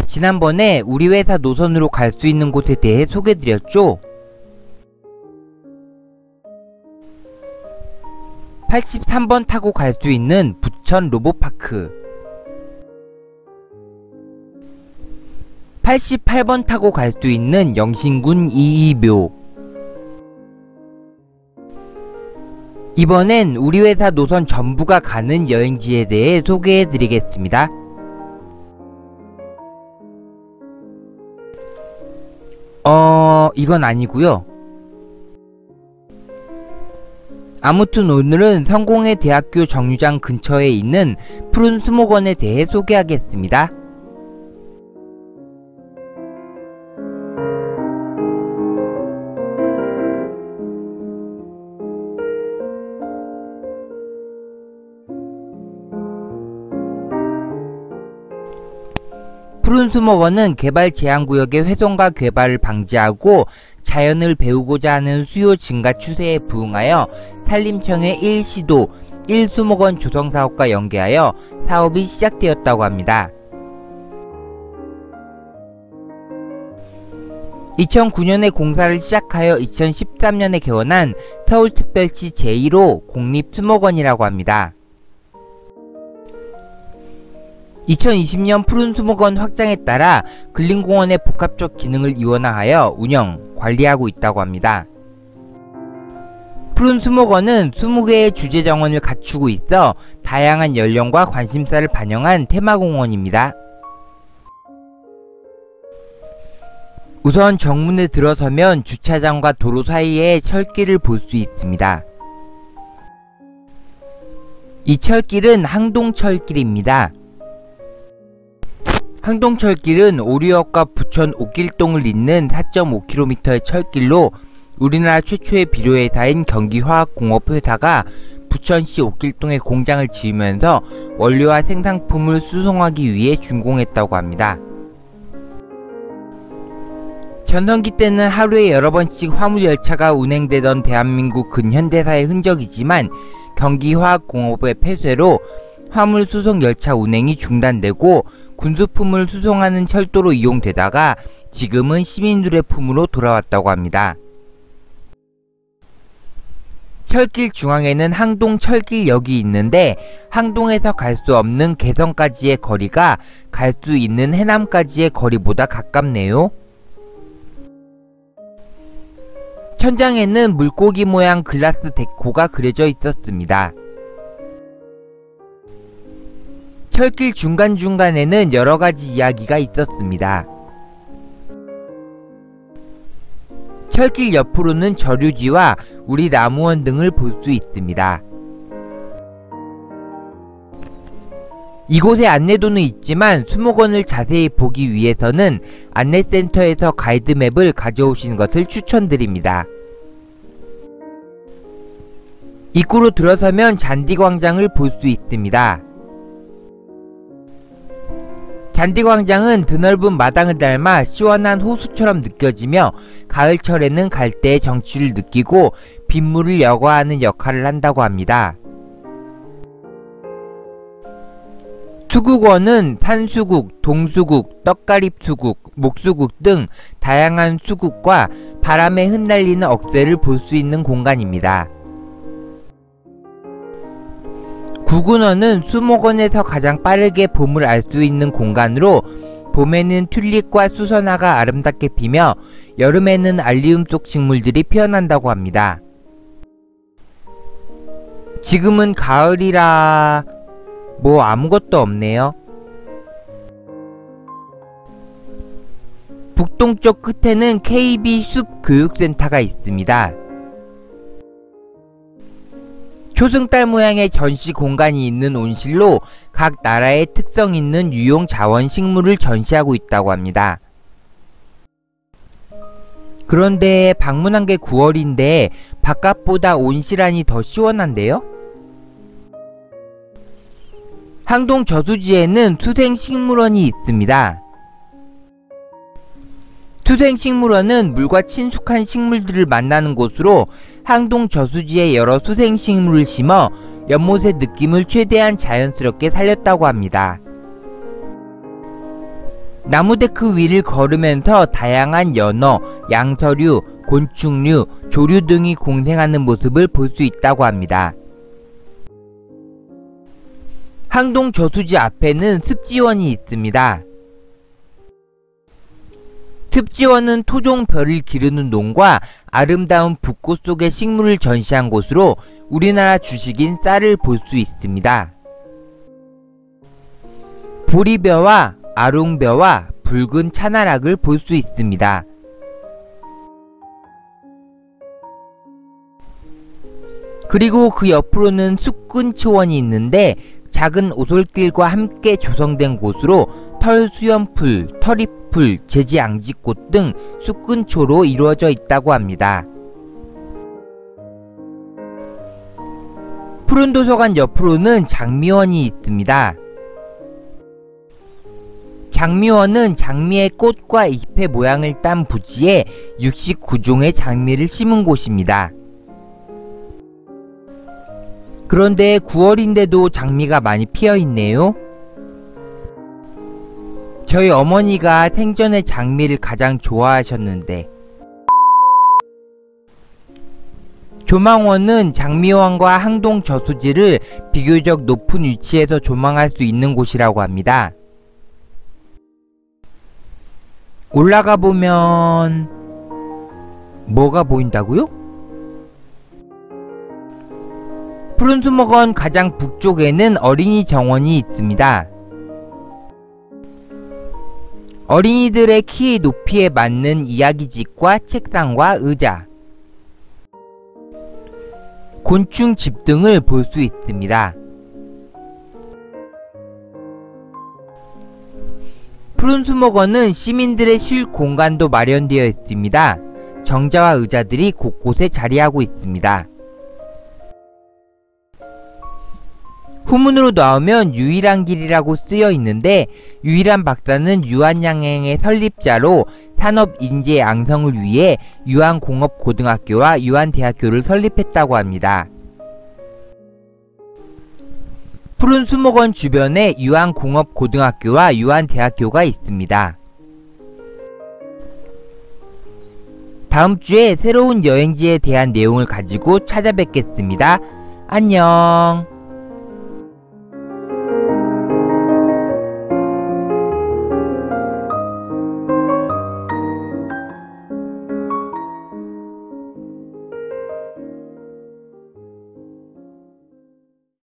지난번에 우리 회사 노선으로 갈 수 있는 곳에 대해 소개드렸죠? 83번 타고 갈 수 있는 부천 로봇파크, 88번 타고 갈 수 있는 영신군 이이묘. 이번엔 우리 회사 노선 전부가 가는 여행지에 대해 소개해드리겠습니다. 이건 아니고요. 아무튼 오늘은 성공회 대학교 정류장 근처에 있는 푸른 수목원에 대해 소개하겠습니다. 푸른 수목원은 개발 제한구역의 훼손과 괴발을 방지하고 자연을 배우고자 하는 수요 증가 추세에 부응하여 산림청의 1시도 1수목원 조성사업과 연계하여 사업이 시작되었다고 합니다. 2009년에 공사를 시작하여 2013년에 개원한 서울특별시 제1호 공립수목원이라고 합니다. 2020년 푸른 수목원 확장에 따라 근린공원의 복합적 기능을 이원화하여 운영, 관리하고 있다고 합니다. 푸른 수목원은 20개의 주제 정원을 갖추고 있어 다양한 연령과 관심사를 반영한 테마공원입니다. 우선 정문에 들어서면 주차장과 도로 사이에 철길을 볼 수 있습니다. 이 철길은 항동철길입니다. 항동철길은 오류역과 부천 옥길동을 잇는 4.5km의 철길로 우리나라 최초의 비료회사인 경기화학공업회사가 부천시 옥길동에 공장을 지으면서 원료와 생산품을 수송하기 위해 준공했다고 합니다. 전성기 때는 하루에 여러 번씩 화물열차가 운행되던 대한민국 근현대사의 흔적이지만 경기화학공업의 폐쇄로 화물 수송 열차 운행이 중단되고 군수품을 수송하는 철도로 이용되다가 지금은 시민들의 품으로 돌아왔다고 합니다. 철길 중앙에는 항동철길역이 있는데 항동에서 갈 수 없는 개성까지의 거리가 갈 수 있는 해남까지의 거리보다 가깝네요. 천장에는 물고기 모양 글라스 데코가 그려져 있었습니다. 철길 중간중간에는 여러가지 이야기가 있었습니다. 철길 옆으로는 저류지와 우리 나무원 등을 볼 수 있습니다. 이곳에 안내도는 있지만 수목원을 자세히 보기 위해서는 안내센터에서 가이드맵을 가져오시는 것을 추천드립니다. 입구로 들어서면 잔디광장을 볼 수 있습니다. 잔디광장은 드넓은 마당을 닮아 시원한 호수처럼 느껴지며 가을철에는 갈대의 정취를 느끼고 빗물을 여과하는 역할을 한다고 합니다. 수국원은 산수국, 동수국, 떡가립수국, 목수국 등 다양한 수국과 바람에 흩날리는 억새를 볼 수 있는 공간입니다. 구근원은 수목원에서 가장 빠르게 봄을 알 수 있는 공간으로 봄에는 튤립과 수선화가 아름답게 피며 여름에는 알리움 속 식물들이 피어난다고 합니다. 지금은 가을이라 뭐 아무것도 없네요. 북동쪽 끝에는 KB 숲교육센터가 있습니다. 초승달 모양의 전시 공간이 있는 온실로 각 나라의 특성 있는 유용 자원 식물을 전시하고 있다고 합니다. 그런데 방문한 게 9월인데 바깥보다 온실 안이 더 시원한데요? 항동 저수지에는 수생식물원이 있습니다. 수생식물원은 물과 친숙한 식물들을 만나는 곳으로 항동 저수지에 여러 수생식물을 심어 연못의 느낌을 최대한 자연스럽게 살렸다고 합니다. 나무데크 위를 걸으면서 다양한 연어, 양서류, 곤충류, 조류 등이 공생하는 모습을 볼 수 있다고 합니다. 항동 저수지 앞에는 습지원이 있습니다. 습지원은 토종 벼를 기르는 농과 아름다운 붓꽃 속의 식물을 전시한 곳으로 우리나라 주식인 쌀을 볼 수 있습니다. 보리벼와 아롱벼와 붉은 차나락을 볼 수 있습니다. 그리고 그 옆으로는 숲근초원이 있는데 작은 오솔길과 함께 조성된 곳으로 털 수염풀, 터리풀, 제지앙직꽃 등 숲근초로 이루어져 있다고 합니다. 푸른도서관 옆으로는 장미원이 있습니다. 장미원은 장미의 꽃과 잎의 모양을 딴 부지에 69종의 장미를 심은 곳입니다. 그런데 9월인데도 장미가 많이 피어있네요. 저희 어머니가 생전에 장미를 가장 좋아하셨는데. 조망원은 장미원과 항동 저수지를 비교적 높은 위치에서 조망할 수 있는 곳이라고 합니다. 올라가 보면 뭐가 보인다고요? 푸른수목원 가장 북쪽에는 어린이 정원이 있습니다. 어린이들의 키의 높이에 맞는 이야기집과 책상과 의자, 곤충집 등을 볼 수 있습니다. 푸른수목원은 시민들의 쉴 공간도 마련되어 있습니다. 정자와 의자들이 곳곳에 자리하고 있습니다. 후문으로 나오면 유일한 길이라고 쓰여 있는데 유일한 박사는 유한양행의 설립자로 산업인재 양성을 위해 유한공업고등학교와 유한대학교를 설립했다고 합니다. 푸른수목원 주변에 유한공업고등학교와 유한대학교가 있습니다. 다음 주에 새로운 여행지에 대한 내용을 가지고 찾아뵙겠습니다. 안녕.